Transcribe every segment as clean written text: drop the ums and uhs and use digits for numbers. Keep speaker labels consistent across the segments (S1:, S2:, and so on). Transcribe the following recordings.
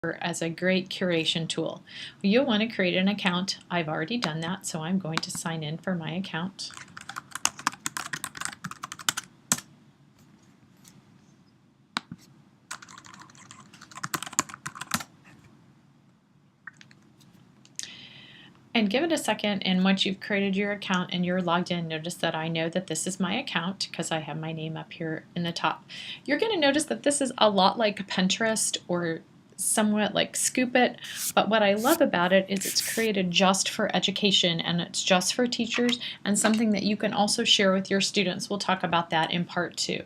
S1: as a great curation tool. You'll want to create an account. I've already done that, so I'm going to sign in for my account. And give it a second, and once you've created your account and you're logged in, notice that I know that this is my account because I have my name up here in the top. You're going to notice that this is a lot like Pinterest or somewhat like Scoop It, but what I love about it is it's created just for education and it's just for teachers and something that you can also share with your students. We'll talk about that in part 2.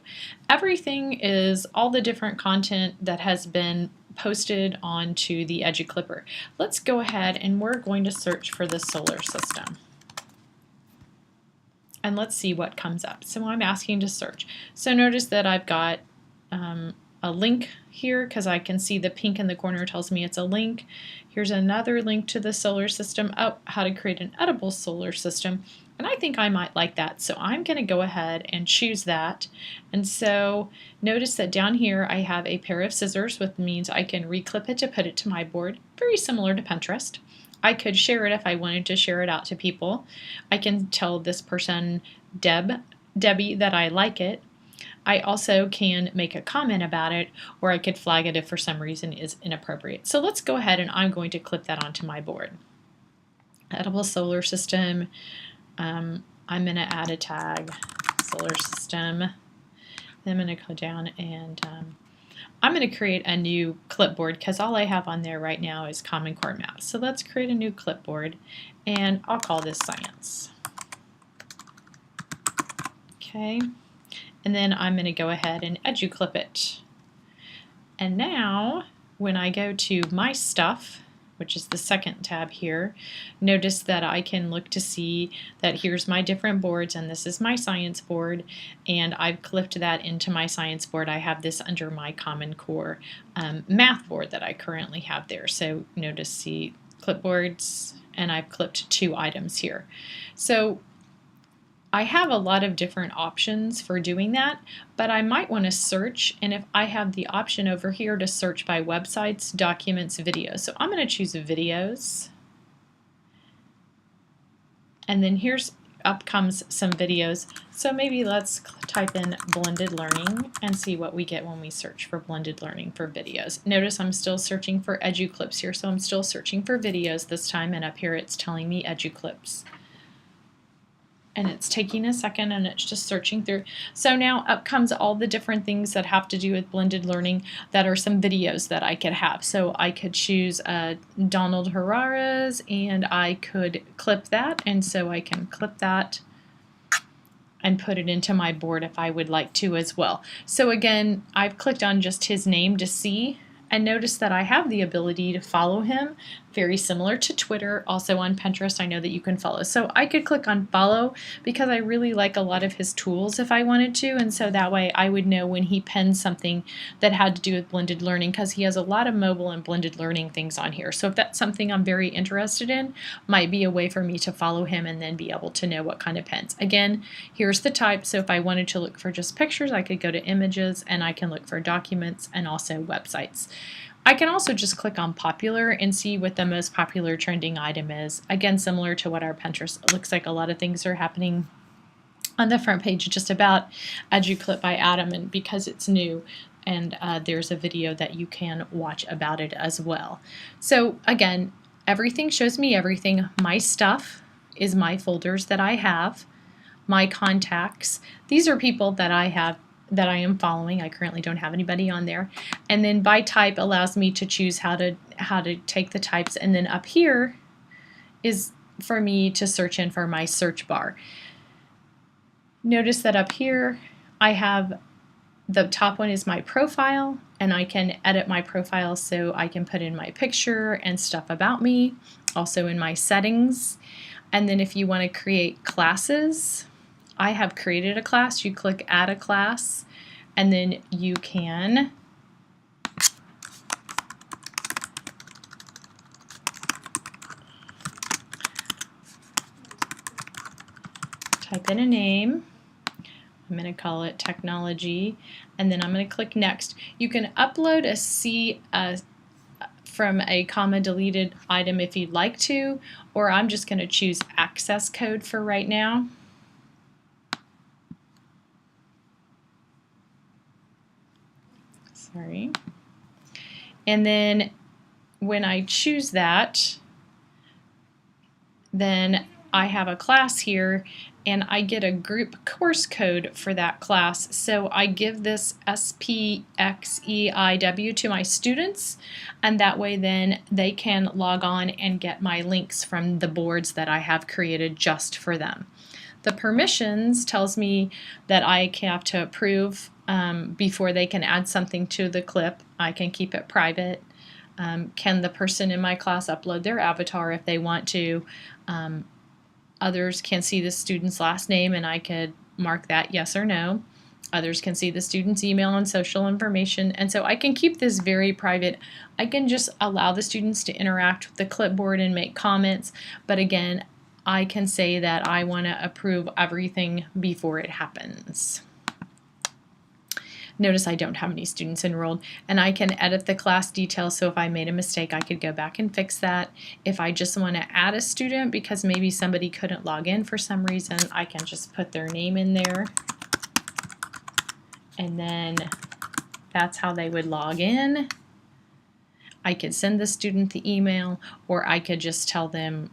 S1: Everything is all the different content that has been posted onto the EduClipper. Let's go ahead and we're going to search for the solar system. And let's see what comes up. So I'm asking to search. So notice that I've got a link here because I can see the pink in the corner tells me it's a link. Here's another link to the solar system. Oh, how to create an edible solar system. And I think I might like that, so I'm going to go ahead and choose that. And so notice that down here I have a pair of scissors, which means I can reclip it to put it to my board, very similar to Pinterest. I could share it if I wanted to share it out to people. I can tell this person, Debbie, that I like it. I also can make a comment about it, or I could flag it if for some reason is inappropriate. So let's go ahead and I'm going to clip that onto my board. Edible solar system. I'm going to add a tag, solar system. Then I'm going to go down and I'm going to create a new clipboard because all I have on there right now is Common Core Math. So let's create a new clipboard and I'll call this Science. Okay, and then I'm going to go ahead and EduClip it. And now when I go to My Stuff, which is the second tab here, notice that I can look to see that here's my different boards and this is my science board, and I've clipped that into my science board. I have this under my Common Core math board that I currently have there. So notice see clipboards, and I've clipped 2 items here. So I have a lot of different options for doing that, but I might want to search, and if I have the option over here to search by websites, documents, videos. So I'm going to choose videos, and then up comes some videos. So maybe let's type in blended learning and see what we get when we search for blended learning for videos. Notice I'm still searching for EduClips here, so I'm still searching for videos this time, and up here it's telling me EduClips. And it's taking a second and it's just searching through. So now up comes all the different things that have to do with blended learning that are some videos that I could have. So I could choose Donald Herrera's and I could clip that, and so I can clip that and put it into my board if I would like to as well. So again, I've clicked on just his name to see, and notice that I have the ability to follow him, very similar to Twitter. Also on Pinterest, I know that you can follow. So I could click on follow because I really like a lot of his tools if I wanted to, and so that way I would know when he penned something that had to do with blended learning, because he has a lot of mobile and blended learning things on here. So if that's something I'm very interested in, might be a way for me to follow him and then be able to know what kind of pens. Again, here's the type. So if I wanted to look for just pictures, I could go to images, and I can look for documents and also websites. I can also just click on popular and see what the most popular trending item is. Again, similar to what our Pinterest, it looks like a lot of things are happening on the front page just about EduClip by Adam, and because it's new, and there's a video that you can watch about it as well. So again, everything shows me everything. My stuff is my folders that I have. My contacts, these are people that I have that I am following. I currently don't have anybody on there. And then by type allows me to choose how to take the types, and then up here is for me to search in for my search bar. Notice that up here I have the top one is my profile, and I can edit my profile so I can put in my picture and stuff about me, also in my settings. And then if you want to create classes, I have created a class. You click add a class, and then you can type in a name. I'm going to call it technology, and then I'm going to click next. You can upload a from a comma deleted item if you'd like to, or I'm just going to choose access code for right now. Sorry. And then when I choose that, then I have a class here and I get a group course code for that class. So I give this SPXEIW to my students, and that way then they can log on and get my links from the boards that I have created just for them. The permissions tells me that I have to approve before they can add something to the clip. I can keep it private. Can the person in my class upload their avatar if they want to? Others can see the student's last name and I could mark that yes or no. Others can see the student's email and social information, and so I can keep this very private. I can just allow the students to interact with the clipboard and make comments, but again, I can say that I want to approve everything before it happens. Notice I don't have any students enrolled, and I can edit the class details, so if I made a mistake I could go back and fix that. If I just want to add a student because maybe somebody couldn't log in for some reason, I can just put their name in there, and then that's how they would log in. I could send the student the email, or I could just tell them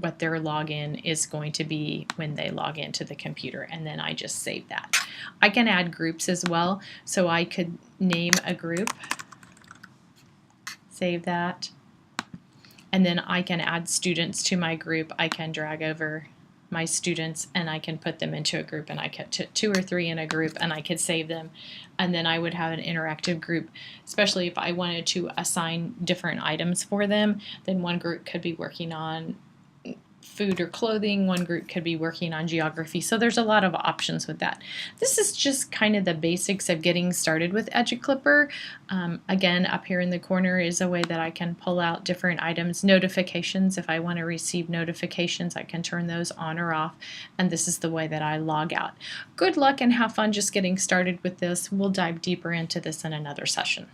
S1: what their login is going to be when they log into the computer, and then I just save that. I can add groups as well, so I could name a group, save that, and then I can add students to my group. I can drag over my students and I can put them into a group, and I could put 2 or 3 in a group and I could save them, and then I would have an interactive group, especially if I wanted to assign different items for them. Then one group could be working on food or clothing, one group could be working on geography, so there's a lot of options with that. This is just kind of the basics of getting started with EduClipper. Again, up here in the corner is a way that I can pull out different items. Notifications, if I want to receive notifications, I can turn those on or off, and this is the way that I log out. Good luck and have fun just getting started with this. We'll dive deeper into this in another session.